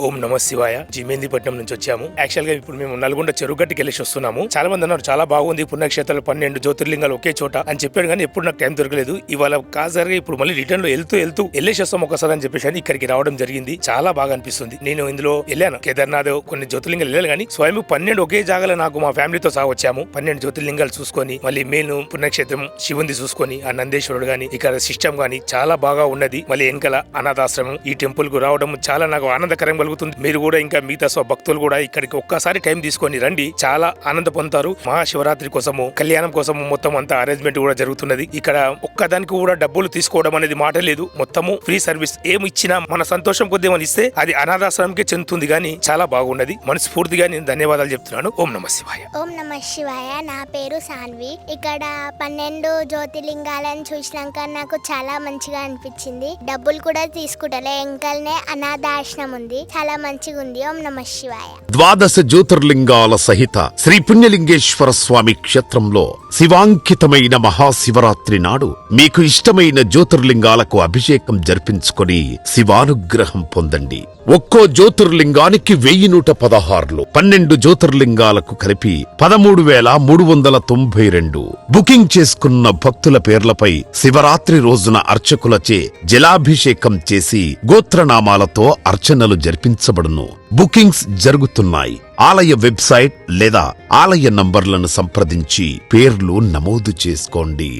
ఓం నమ శివాయ. జిమేందిపట్నం నుంచి వచ్చాము. యాక్చువల్ గా ఇప్పుడు మేము నల్గొండ చెరువుగట్టుకి వెళ్ళేసి వస్తున్నాము. చాలా మంది అన్నారు చాలా బాగుంది, పుణ్యక్షేత్రాలు 12 జ్యోతిర్లింగాలు ఒకే చోట అని చెప్పాడు, కానీ ఎప్పుడు నాకు టైం దొరకలేదు. ఇవాళ కాజారుగా ఇప్పుడు మళ్ళీ రిటర్న్ లో వెళ్తూ వెళ్ళేసి వస్తాం ఒకసారి అని చెప్పేసి ఇక్కడికి రావడం జరిగింది. చాలా బాగా అనిపిస్తుంది. నేను ఇందులో వెళ్ళాను, కేదార్నాథ్ కొన్ని జ్యోతిర్లింగాలు వెళ్ళాను, కానీ స్వయం 12 ఒకే జాగాలో నాకు మా ఫ్యామిలీతో సహా వచ్చాము. 12 జ్యోతిర్లింగాలు చూసుకొని మళ్ళీ మేలు పుణ్యక్షేత్రం శివుంది చూసుకొని ఆ నందేశ్వరుడు గాని ఇక్కడ సిస్టమ్ గాని చాలా బాగా ఉన్నది. మళ్ళీ వెనకాల అనాథాశ్రమం, ఈ టెంపుల్ కు రావడం చాలా నాకు ఆనందకరం కలుగుతుంది. మీరు కూడా ఇంకా మిగతా భక్తులు కూడా ఇక్కడికి ఒక్కసారి టైం తీసుకొని రండి, చాలా ఆనంద పొందుతారు. మహాశివరాత్రి కోసము కళ్యాణం కోసము మొత్తం అంతా అరేంజ్మెంట్ కూడా జరుగుతున్నది. ఇక్కడ ఒక్కదానికి కూడా డబ్బులు తీసుకోవడం అనేది మాట లేదు, మొత్తము ఫ్రీ సర్వీస్. ఏమి ఇచ్చినా మన సంతోషం కొద్ది ఏమని ఇస్తే అది అనాథాశ్రమంకే చెందుతుంది. గానీ చాలా బాగున్నది. మనస్ఫూర్తిగా నేను ధన్యవాదాలు చెప్తున్నాను. ఓం నమ శివాయ. ఓం నమ శివాయ. నా పేరు సాన్వి. ఇక్కడ 12 జ్యోతిర్లింగాలను చూసినాక నాకు చాలా మంచిగా అనిపించింది. డబ్బులు కూడా తీసుకుంటలే, ఎంకల్నే అనాథాశ్రమం ఉంది, చాలా మంచిగా ఉంది. ఓం నమ శివాయ. 12 జ్యోతిర్లింగాల సహిత శ్రీ పుణ్యలింగేశ్వర స్వామి క్షేత్రంలో శివాంకితమైన మహాశివరాత్రి నాడు మీకు ఇష్టమైన జ్యోతిర్లింగాలకు అభిషేకం జరిపించుకొని శివానుగ్రహం పొందండి. ఒక్కో జ్యోతిర్లింగానికి 1116, 12 జ్యోతిర్లింగాలకు కలిపి 13,392. బుకింగ్ చేసుకున్న భక్తుల పేర్లపై శివరాత్రి రోజున అర్చకులచే జలాభిషేకం చేసి గోత్రనామాలతో అర్చనలు జరిపించబడును. బుకింగ్స్ జరుగుతున్నాయి. ఆలయ వెబ్సైట్ లేదా ఆలయ నంబర్లను సంప్రదించి పేర్లు నమోదు చేసుకోండి.